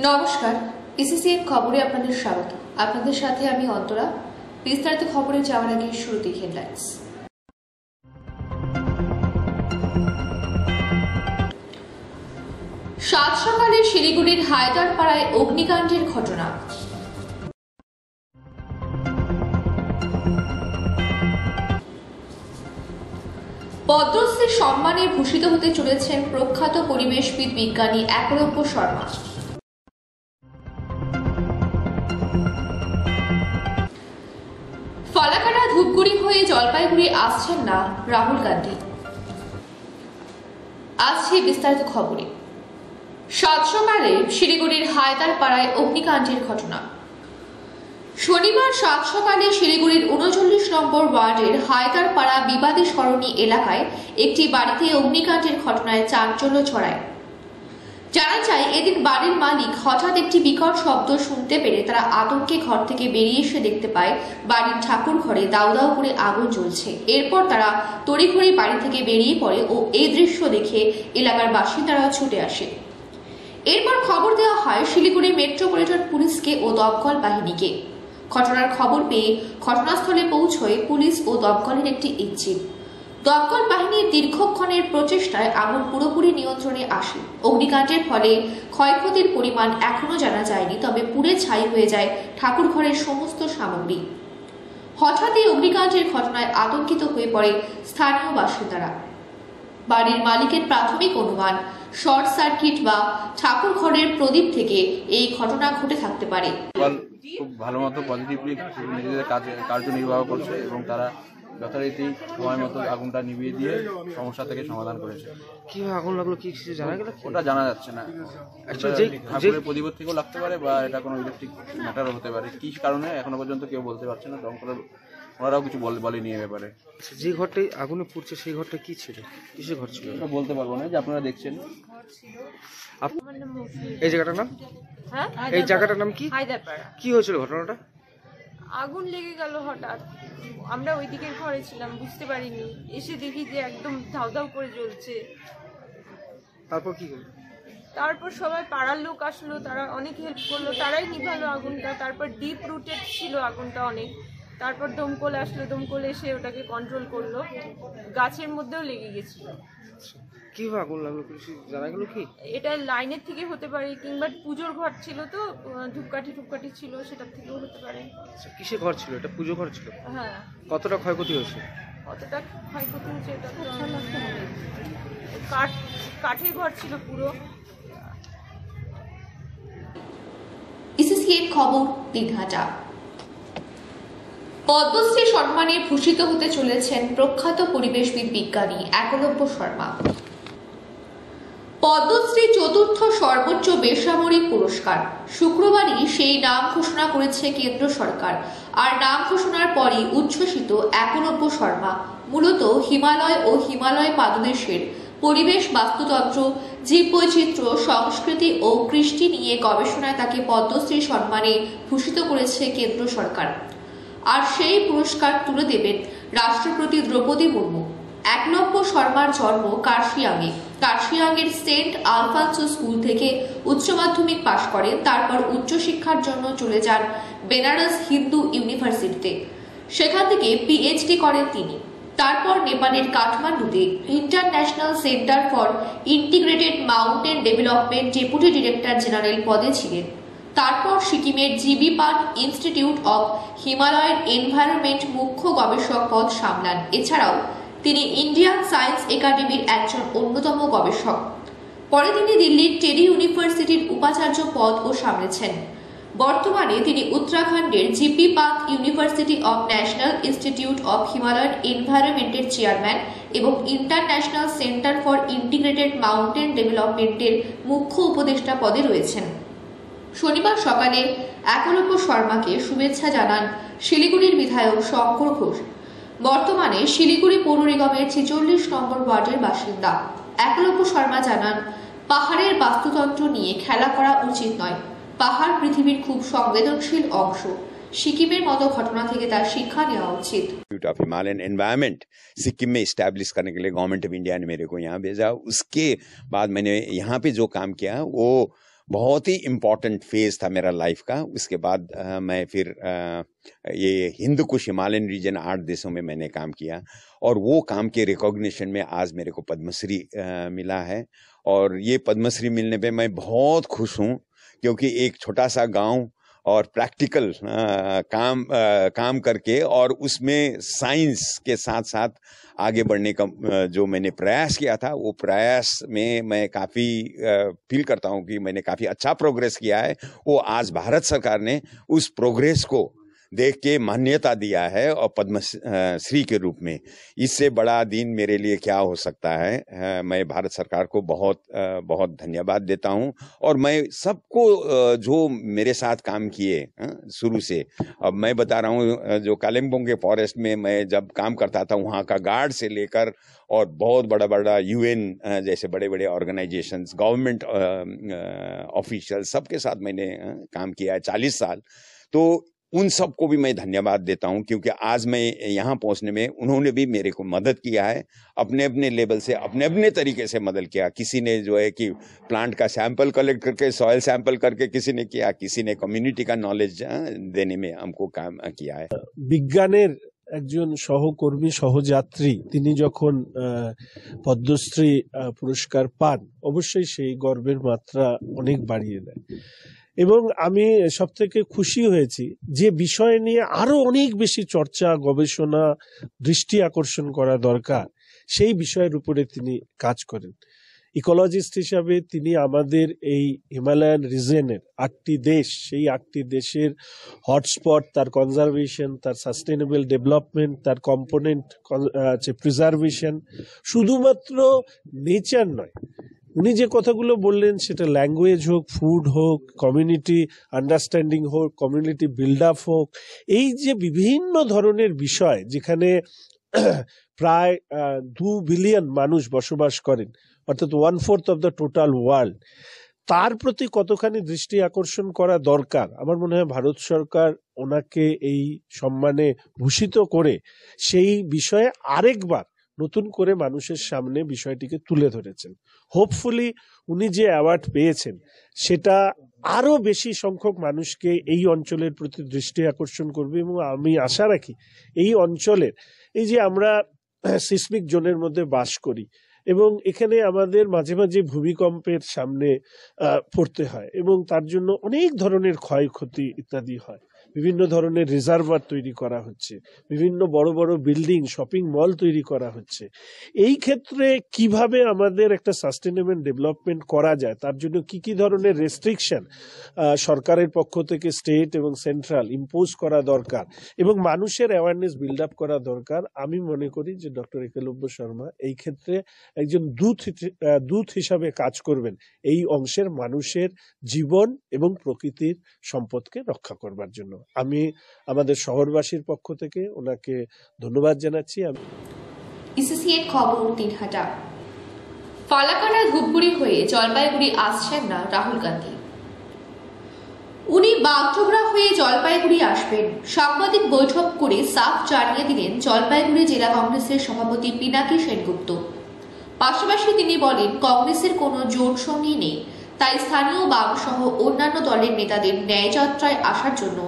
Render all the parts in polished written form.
নমস্কার, ইসিসিএন খবরে আপনাদের স্বাগত। আপনাদের সাথে আমি অন্তরা। বিস্তারিত খবরে যাওয়ার আগে শুরুতেই হেডলাইন্স। সাত সকালে শিলিগুড়ির হায়দারপাড়ায় অগ্নিকাণ্ডের ঘটনা। পদ্মশ্রী সম্মানে ভূষিত হতে চলেছেন প্রখ্যাত পরিবেশবিদ বিজ্ঞানী একলব্য শর্মা। ফালাকাটা ধূপগুড়ি হয়ে জলপাইগুড়ি আসছেন না রাহুল গান্ধী। আসছে বিস্তারিত খবরে। সাত সকালে শিলিগুড়ির হায়দারপাড়ায় অগ্নিকাণ্ডের ঘটনা। শনিবার সাত সকালে শিলিগুড়ির ৩৯ নম্বর ওয়ার্ডের হায়দারপাড়া বিবাদী সরণি এলাকায় একটি বাড়িতে অগ্নিকাণ্ডের ঘটনায় চাঞ্চল্য ছড়ায়। জানা যায়, এদিন বাড়ির মালিক হঠাৎ একটি বিকট শব্দ শুনতে পেরে তারা আতঙ্কে ঘর থেকে বেরিয়ে এসে দেখতে পায় বাড়ির ঠাকুর ঘরে দাউ দাউ করে আগুন জ্বলছে। এরপর তারা তড়িঘড়ি বাড়ি থেকে বেরিয়ে পড়ে ও এই দৃশ্য দেখে এলাকার বাসিন্দারাও ছুটে আসে। এরপর খবর দেওয়া হয় শিলিগুড়ি মেট্রোপলিটন পুলিশকে ও দমকল বাহিনীকে। ঘটনার খবর পেয়ে ঘটনাস্থলে পৌঁছয় পুলিশ ও দমকলের একটি ইঞ্জিন। দমকল বাহিনীর দীর্ঘক্ষণের প্রচেষ্টায় আগুন পুরোপুরি নিয়ন্ত্রণে আসে। অগ্নিকাণ্ডের ফলে ক্ষয়ক্ষতির পরিমাণ এখনো জানা যায়নি, তবে পুড়ে ছাই হয়ে যায় ঠাকুর ঘরের সমস্ত সামগ্রী। হঠাৎ এই অগ্নিকাণ্ডের ঘটনায় আতঙ্কিত হয়ে পড়ে স্থানীয় বাসিন্দারা। বাড়ির মালিকের প্রাথমিক অনুমান, শর্ট সার্কিট বা ঠাকুর ঘরের প্রদীপ থেকে এই ঘটনা ঘটে থাকতে পারে। খুব ভালো মতো পজিটিভলি নিজেদের কার্যনির্বাহ করছে এবং তারা যথারীতি সময় মতো আগুনটা নিভিয়ে দিয়ে সমস্যা থেকে সমাধান করেছে। কিভাবে আগুন লাগলো কি জানা গেল? ওটা জানা যাচ্ছে না। ঠাকুরের প্রদীপের থেকেও লাগতে পারে বা এটা কোনো ইলেকট্রিক ম্যাটারও হতে পারে। কি কারণে এখনো পর্যন্ত কেউ বলতে পারছে না। দমকলের ওনারাও কিছু বলেনি এ ব্যাপারে। যে ঘরটাই আগুনে পুড়ছে সেই ঘরটা কি ছিল, কিসের ঘর ছিল বলতে পারবো না। যে আপনারা দেখছেন এই জায়গাটার নাম, হ্যাঁ, এই জায়গাটার নাম কি? হায়দারপাড়া। কি হয়েছিল ঘটনাটা? আগুন লেগে গেল হঠাৎ। আমরা ওই দিকের ঘরে ছিলাম, বুঝতে পারিনি। এসে দেখি যে একদম ধাউ ধাউ করে জ্বলছে। তারপর কি হলো? তারপর সবাই পাড়ার লোক আসলো, তারা অনেক হেল্প করলো, তারাই নিভালো আগুনটা। তারপর ডিপ রুটেড ছিল আগুনটা অনেক। তারপর দমকল আসলো, দমকল এসে ওটাকে কন্ট্রোল করলো। গাছের মধ্যেও লেগে গেছিল। কিভাবে আগুন লাগলো কিছু জানা গেল কি? এটা লাইনের থেকে হতে পারে, কিংবা পুজোর ঘর ছিল তো ধূপকাঠি ছিল, সেটার থেকেও হতে পারে। কিসের ঘর ছিল এটা? পুজো ঘর ছিল? হ্যাঁ। কতটা ক্ষয়ক্ষতি হয়েছে? কতটা ক্ষয়ক্ষতি হয়েছে এটা তো কাঠের ঘর ছিল পুরো। ইসিসিএন খবর দিনহাটা। পদ্মশ্রী সম্মানে ভূষিত হতে চলেছেন প্রখ্যাত পরিবেশবিদ বিজ্ঞানী একলব্য শর্মা। পদ্মশ্রী চতুর্থ সর্বোচ্চ বেসামরিক পুরস্কার। শুক্রবারই সেই নাম ঘোষণা করেছে কেন্দ্র সরকার। আর নাম ঘোষণার পরই উচ্ছ্বসিত একলব্য শর্মা। মূলত হিমালয় ও হিমালয় পাদদেশের পরিবেশ, বাস্তুতন্ত্র, জীববৈচিত্র্য, সংস্কৃতি ও কৃষ্টি নিয়ে গবেষণায় তাকে পদ্মশ্রী সম্মানে ভূষিত করেছে কেন্দ্র সরকার। আর সেই পুরস্কার তুলে দেবেন রাষ্ট্রপতি দ্রৌপদী মুর্মু। একলব্য শর্মার জন্ম কার্শিয়াংয়ের সেন্ট আলফান্সো স্কুল থেকে উচ্চ মাধ্যমিক পাশ করেন। তারপর উচ্চশিক্ষার জন্য চলে যান বেনারস হিন্দু ইউনিভার্সিটিতে। সেখান থেকে পিএইচডি করেন তিনি। তারপর নেপালের কাঠমান্ডুতে international centre for integrated mountain development deputy director general পদে ছিলেন। তারপর সিকিমের GB Pant institute of Himalayan environment মুখ্য গবেষক পদ সামলান। এছাড়াও তিনি ইন্ডিয়ান সায়েন্স একাডেমির একজন অন্যতম গবেষক। পরে তিনি দিল্লির টেরি ইউনিভার্সিটির উপাচার্য পদও সামলেছেন। বর্তমানে তিনি উত্তরাখণ্ডের GP Pant university of national institute of Himalayan এনভায়রনমেন্টের চেয়ারম্যান এবং international centre for integrated mountain ডেভেলপমেন্টের মুখ্য উপদেষ্টা পদে রয়েছেন। শনিবার সকালে একলব্য শর্মাকে শুভেচ্ছা জানান শিলিগুড়ির বিধায়ক শঙ্কর ঘোষ। বর্তমানে শিলিগুড়ি পৌর নিগমের ৪৬ নম্বর ওয়ার্ডের বাসিন্দা একলব্য শর্মা জানান, পাহাড়ের বাস্তুতন্ত্র নিয়ে খেলা করা উচিত নয়। পাহাড় পৃথিবীর খুব সংবেদনশীল অংশ। सिक्किमेर मतो घटना থেকে তার শিক্ষা নেওয়া উচিত। ऑफ हिमालयन एनवायरनमेंट सिक्किम में इस्टेब्लिश करने के लिए गवर्नमेंट ऑफ इंडिया ने मेरे को यहाँ भेजा। उसके बाद मैंने यहाँ पे जो काम किया वो बहुत ही इम्पोर्टेंट फेज था मेरा लाइफ का। उसके बाद मैं फिर ये हिंद कुश हिमालयन रीजन 8 देशों में मैंने काम किया, और वो काम के रिकॉग्निशन में आज मेरे को पद्मश्री मिला है। और ये पद्मश्री मिलने पे मैं बहुत खुश हूँ, क्योंकि एक छोटा सा गांव और प्रैक्टिकल काम करके और उसमें साइंस के साथ साथ आगे बढ़ने का जो मैंने प्रयास किया था, वो प्रयास में मैं काफ़ी फील करता हूँ कि मैंने काफ़ी अच्छा प्रोग्रेस किया है। वो आज भारत सरकार ने उस प्रोग्रेस को देख के मान्यता दिया है और पद्मश्री के रूप में। इससे बड़ा दिन मेरे लिए क्या हो सकता है। मैं भारत सरकार को बहुत बहुत धन्यवाद देता हूं, और मैं सबको जो मेरे साथ काम किए शुरू से। अब मैं बता रहा हूं, जो कालिम्पोंग के फॉरेस्ट में मैं जब काम करता था, वहां का गार्ड से लेकर और बहुत बड़ा बड़ा UN जैसे बड़े बड़े ऑर्गेनाइजेशंस, गवर्नमेंट ऑफिशियल, सबके साथ मैंने काम किया है 40 साल। तो उन सबको भी मैं धन्यवाद देता हूं, क्योंकि आज मैं यहाँ पहुंचने में उन्होंने भी मेरे को मदद किया है, अपने अपने लेवल से, अपने अपने तरीके से मदद किया। किसी ने जो है कि प्लांट का सैंपल कलेक्ट करके, सॉइल सैंपल करके किसी ने किया, किसी ने कम्युनिटी का नॉलेज देने में हमको काम किया है। বিজ্ঞানের একজন সহকর্মী সহযাত্রী তিনি যখন পদ্মশ্রী পুরস্কার পান, অবশ্যই সেই গর্বের মাত্রা অনেক বাড়িয়ে দেয়। এবং আমি সবথেকে খুশি হয়েছি যে বিষয় নিয়ে আরো অনেক বেশি চর্চা, গবেষণা, দৃষ্টি আকর্ষণ করা দরকার, সেই বিষয়ের উপরে তিনি কাজ করেন। ইকোলজিস্ট হিসাবে তিনি আমাদের এই হিমালয়ান রিজনের 8টি দেশ, সেই 8টি দেশের হটস্পট, তার কনজারভেশন, তার সাস্টেনেবল ডেভেলপমেন্ট, তার কম্পোনেন্ট প্রিজার্ভেশন, শুধুমাত্র নেচার নয়, উনি যে কথাগুলো বললেন সেটা ল্যাঙ্গুয়েজ হোক, ফুড হোক, কমিউনিটি আন্ডারস্ট্যান্ডিং হোক, কমিউনিটি বিল্ড আপ হোক, এই যে বিভিন্ন ধরনের বিষয় যেখানে প্রায় 2 বিলিয়ন মানুষ বসবাস করেন, অর্থাৎ 1/4 অফ দ্য টোটাল ওয়ার্ল্ড, তার প্রতি কতখানি দৃষ্টি আকর্ষণ করা দরকার। আমার মনে হয় ভারত সরকার ওনাকে এই সম্মানে ভূষিত করে সেই বিষয়ে আরেকবার নতুন করে মানুষের সামনে বিষয়টিকে তুলে ধরেছেন। হোপফুলি উনি যে অ্যাওয়ার্ড পেয়েছেন সেটা আরো বেশি সংখ্যক মানুষকে এই অঞ্চলের প্রতি দৃষ্টি আকর্ষণ করবে, এবং আমি আশা রাখি এই অঞ্চলের, এই যে আমরা সিসমিক জোনের মধ্যে বাস করি এবং এখানে আমাদের মাঝে মাঝে ভূমিকম্পের সামনে পড়তে হয় এবং তার জন্য অনেক ধরনের ক্ষয়ক্ষতি ইত্যাদি হয়, বিভিন্ন ধরনের রিজার্ভার তৈরি করা হচ্ছে, বিভিন্ন বড় বড় বিল্ডিং, শপিং মল তৈরি করা হচ্ছে। এই ক্ষেত্রে কিভাবে আমাদের একটা সাস্টেনেবল ডেভেলপমেন্ট করা যায়, তার জন্য কি কি ধরনের রেস্ট্রিকশন সরকারের পক্ষ থেকে স্টেট এবং সেন্ট্রাল ইম্পোজ করা দরকার এবং মানুষের অ্যাওয়ারনেস বিল্ড আপ করা দরকার। আমি মনে করি যে ডক্টর একলব্য শর্মা এই ক্ষেত্রে একজন দূত হিসাবে কাজ করবেন এই অংশের মানুষের জীবন এবং প্রকৃতির সম্পদকে রক্ষা করবার জন্য। আমি আমাদের শহরবাসীর পক্ষ থেকে ওনাকে ধন্যবাদ জানাচ্ছি। ইসিসিএন খবর দিনহাটা। ফালাকাটা ধূপগুড়ি হয়ে জলপাইগুড়ি আসছেন না রাহুল গান্ধী। উনি বাগডোগরা হয়ে জলপাইগুড়ি আসবেন। সাংবাদিক বৈঠক করে সাফ জানিয়ে দিলেন জলপাইগুড়ি জেলা কংগ্রেসের সভাপতি পিনাকি সেনগুপ্ত। পাশাপাশি তিনি বলেন, কংগ্রেসের কোনো জোট সঙ্গী নেই, তাই স্থানীয় বাম সহ অন্যান্য দলের নেতাদের ন্যায়যাত্রায় আসার জন্য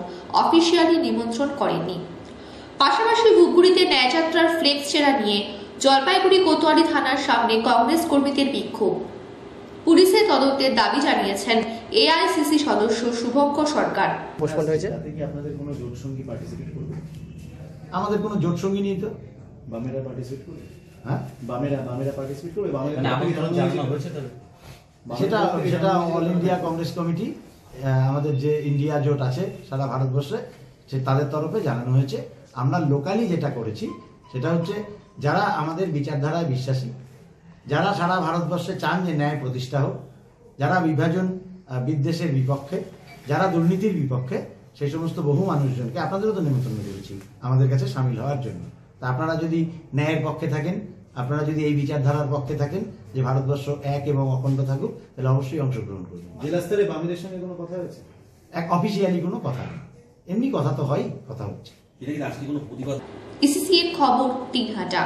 অফিসিয়ালি নিমন্ত্রণ করেননি। পাশাপাশি ধূপগুড়িতে ন্যায়যাত্রার ফ্লেক্স ছেঁড়া নিয়ে জলপাইগুড়ি কোতোয়ালি থানার সামনে কংগ্রেস কর্মীদের বিক্ষোভ। পুলিশের তদন্তের দাবি জানিয়েছেন এআইসিসি সদস্য শুভঙ্কর সরকার। আপনাদের কোনো জোট সঙ্গী পার্টিসিপেট করবে? আমাদের কোনো জোট সঙ্গী নেই তো। বামেরা পার্টিসিপেট করবে? হ্যাঁ, বামেরা পার্টিসিপেট করবে। সেটা অল ইন্ডিয়া কংগ্রেস কমিটি, আমাদের যে ইন্ডিয়া জোট আছে সারা ভারতবর্ষে, সে তাদের তরফে জানানো হয়েছে। আমরা লোকালি যেটা করেছি সেটা হচ্ছে, যারা আমাদের বিচারধারায় বিশ্বাসী, যারা সারা ভারতবর্ষে চান যে ন্যায় প্রতিষ্ঠা হোক, যারা বিভাজন বিদ্বেষের বিপক্ষে, যারা দুর্নীতির বিপক্ষে, সেই সমস্ত বহু মানুষজনকে আপনাদেরও তো নিমন্ত্রণ করেছি আমাদের কাছে সামিল হওয়ার জন্য। তা আপনারা যদি ন্যায়ের পক্ষে থাকেন, আপনারা যদি এই বিচারধারার পক্ষে থাকেন যে ভারতবর্ষ এক এবং অখণ্ড থাকুক, তাহলে অবশ্যই অংশগ্রহণ করবেন। জেলা স্তরে বামেদের সঙ্গে কোনো কথা হয়েছে? এক অফিসিয়ালি কোনো কথা নেই, এমনি কথা তো হয়, কথা হচ্ছে। ইসিসিএন খবর Dinhata.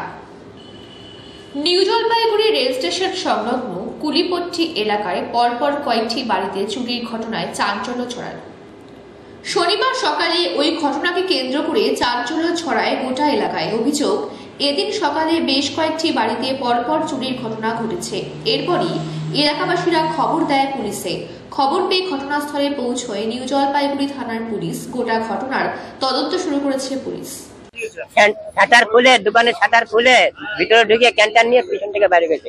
New Jalpaiguri rail station সংলগ্ন কুলিপট্টি এলাকায় পরপর কয়েকটি বাড়িতে চুরির ঘটনায় চাঞ্চল্য ছড়ায়। শনিবার সকালে ওই ঘটনাকে কেন্দ্র করে চাঞ্চল্য ছড়ায় গোটা এলাকায়। অভিযোগ, এদিন সকালে বেশ কয়েকটি বাড়িতে পরপর চুরির ঘটনা ঘটেছে। এরপরই এলাকাবাসীরা খবর দেয় পুলিশে। খবর পেয়ে ঘটনাস্থলে পৌঁছয় নিউ জলপাইগুড়ি থানার পুলিশ। গোটা ঘটনার তদন্ত শুরু করেছে পুলিশ। শাটার খুলে, দোকানের শাটার খুলে ভিতরে ঢুকে ক্যান্টার নিয়ে পিছন থেকে বাইরে গেছে।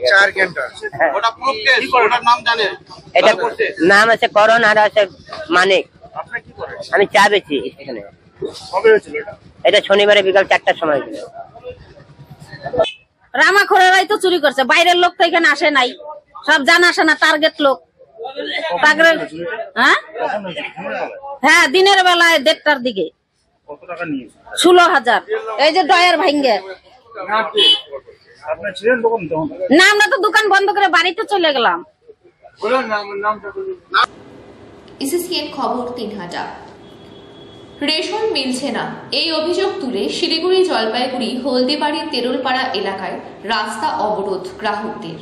এটা নাম আছে করণ আর আছে মানিক। আমি চা বেচি স্টেশনে। এটা শনিবারে বিকাল 4টার সময় ছিল। রামাখোরেরাই তো চুরি করছে, বাইরের লোক তো এখানে আসে নাই, সব জানা আসে না, টার্গেট লোক। হ্যাঁ, দিনের বেলায় 1:30টার দিকে 16,000। এই যে ডয়ার ভাঙ্গে না, আমরা তো দোকান বন্ধ করে বাড়িতে চলে গেলাম। ইসিসিএন খবর 3হাটা। রেশন মিলছে না, এই অভিযোগ তুলে শিলিগুড়ি জলপাইগুড়ি হলদিবাড়ি তেরুলপাড়া এলাকায় রাস্তা অবরোধ গ্রাহকদের।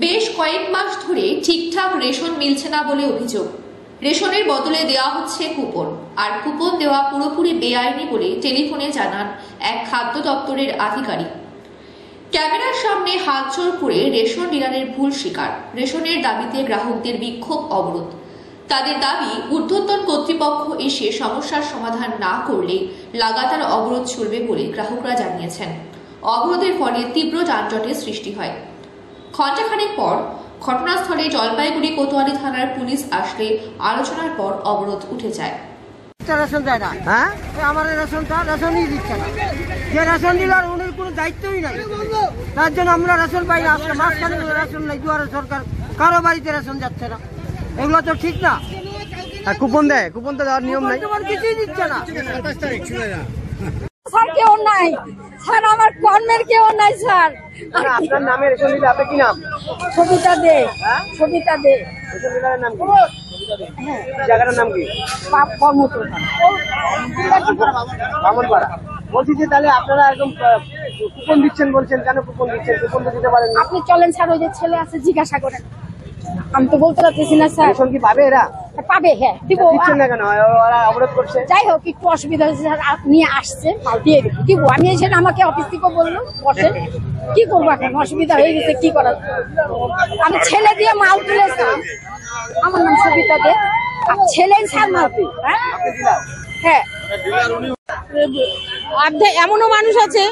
বেশ কয়েক মাস ধরে ঠিকঠাক রেশন মিলছে না বলে অভিযোগ। রেশনের বদলে দেওয়া হচ্ছে কুপন, আর কুপন দেওয়া পুরোপুরি বেআইনি বলে টেলিফোনে জানান এক খাদ্য দপ্তরের আধিকারিক। ক্যামেরার সামনে হাতজোড় করে রেশন ডিলারের ভুল স্বীকার। রেশনের দাবিতে গ্রাহকদের বিক্ষোভ অবরোধ। তাদের দাবি, ঊর্ধ্বতন কর্তৃপক্ষ এসে সমস্যার সমাধান না করলে লাগাতার অবরোধ চলবে বলে গ্রাহকরা জানিয়েছেন। অবরোধের ফলে তীব্র যানজটের সৃষ্টি হয়। ঘণ্টাখানেক পর ঘটনাস্থলে জলপাইগুড়ি কোতোয়ালি থানার পুলিশ আসলে আলোচনার পর অবরোধ উঠে যায়। রেশন দেয় না, হ্যাঁ, আমার রেশনই দিচ্ছে না। যে রেশন ডিলার উনির কোনো দায়িত্বই নাই, তার জন্য আমরা রেশন পাই না। আজকে মাঝখানে রেশন নাই, দুয়ারে সরকার কারো বাড়িতে রেশন যাচ্ছে না। এগুলো তো ঠিক না। কুপন দেয়, কুপন তো দেওয়ার নিয়ম নাই, কিছুই দিচ্ছে না। স্যার কেউ নাই, স্যার আমার কর্মের কেউ নাই স্যার। আপনার নামে রেশন দিলে আপনি কি নাম? সবিতা দে। সবিতা দে। রেশন ডিলারের নাম কি? জায়গাটার নাম কি? বামনপাড়া। বলছি যে তাহলে আপনারা একদম কুপন দিচ্ছেন বলছেন, কেন কুপন দিচ্ছেন? কুপন তো দিতে পারেন। আপনি চলেন স্যার, ওই যে ছেলে আছে জিজ্ঞাসা করেন। আমি তো বলতে পারতেছি না স্যার। রেশন কি পাবে এরা? পাবে, হ্যাঁ দিব। দিচ্ছেন না কেন? ওরা অবরোধ করছে। যাই হোক, একটু অসুবিধা হয়েছে স্যার, আপনি আসছে মাল দিয়ে দিব। আমি এসে আমাকে অফিস থেকে বললো বসেন, কি করবো এখন, অসুবিধা হয়ে গেছে, কি করার। আমি ছেলে দিয়ে মাল তুলেছি। আমার নাম সবিতা দে। ছেলে স্যার মাল তুই। হ্যাঁ, অর্ধেক এমনও মানুষ আছে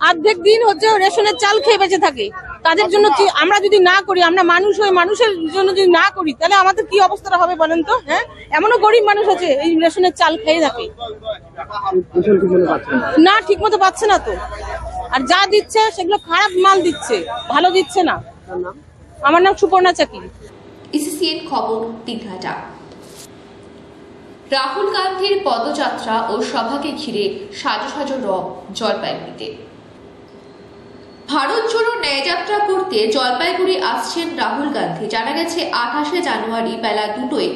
অর্ধেক দিন হচ্ছে রেশনের চাল খেয়ে বেঁচে থাকে। তাদের জন্য আমরা যদি না করি, আমরা মানুষ হয়ে মানুষের জন্য যদি না করি, তাহলে আমাদের কি অবস্থাটা হবে বলেন তো? হ্যাঁ, এমনও গরিব মানুষ আছে এই রেশনের চাল খেয়ে থাকে না, ঠিক মতো পাচ্ছে না তো। আর যা দিচ্ছে সেগুলো খারাপ মাল দিচ্ছে, ভালো দিচ্ছে না। আমার নাম সুপর্ণা চাকি। ইসিসিএন খবর 3হাটা। রাহুল গান্ধীর পদযাত্রা ও সভাকে ঘিরে সাজো সাজো রব জলপাইগুড়িতে। ভারত জোড়ো ন্যায়যাত্রা করতে জলপাইগুড়ি আসছেন রাহুল গান্ধী। জানা গেছে 28শে জানুয়ারি বেলা 2টায়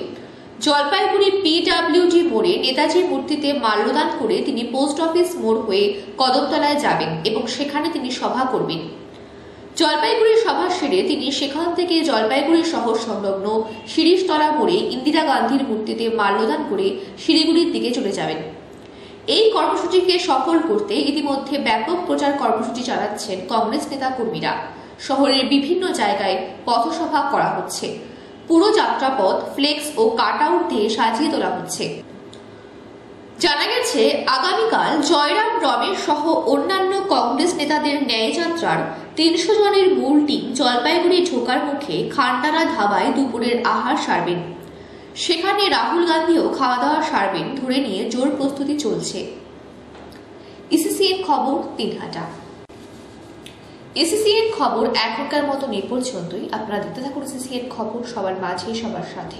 জলপাইগুড়ি পিডব্লিউডি মোড়ে নেতাজি মূর্তিতে মাল্যদান করে তিনি পোস্ট অফিস মোড় হয়ে কদমতলায় যাবেন এবং সেখানে তিনি সভা করবেন। জলপাইগুড়ির সভা সেরে তিনি সেখান থেকে জলপাইগুড়ি শহর সংলগ্ন শিরিষতলা মোড়ে ইন্দিরা গান্ধীর মূর্তিতে মাল্যদান করে শিলিগুড়ির দিকে চলে যাবেন। এই কর্মসূচিকে সফল করতে ইতিমধ্যে ব্যাপক প্রচার কর্মসূচি চালাচ্ছেন কংগ্রেস নেতা কর্মীরা। শহরের বিভিন্ন জায়গায় পথসভা করা হচ্ছে। পুরো যাত্রাপথ ফ্লেক্স ও কাট আউট দিয়ে সাজিয়ে তোলা হচ্ছে। জানা গেছে আগামীকাল জয়রাম রমেশ সহ অন্যান্য কংগ্রেস নেতাদের ন্যায়যাত্রার 300 জনের মূল টিম জলপাইগুড়ি ঢোকার মুখে খান্ডারা ধাবায় দুপুরের আহার সারবেন। সেখানে রাহুল গান্ধীও খাওয়া দাওয়া সারবেন ধরে নিয়ে জোর প্রস্তুতি চলছে। ইসিসিএন খবর 3হাটা। ইসিসিএন খবর এখনকার মতো এই পর্যন্তই। আপনারা দেখতে থাকুন ইসিসিএন খবর, সবার মাঝে সবার সাথে।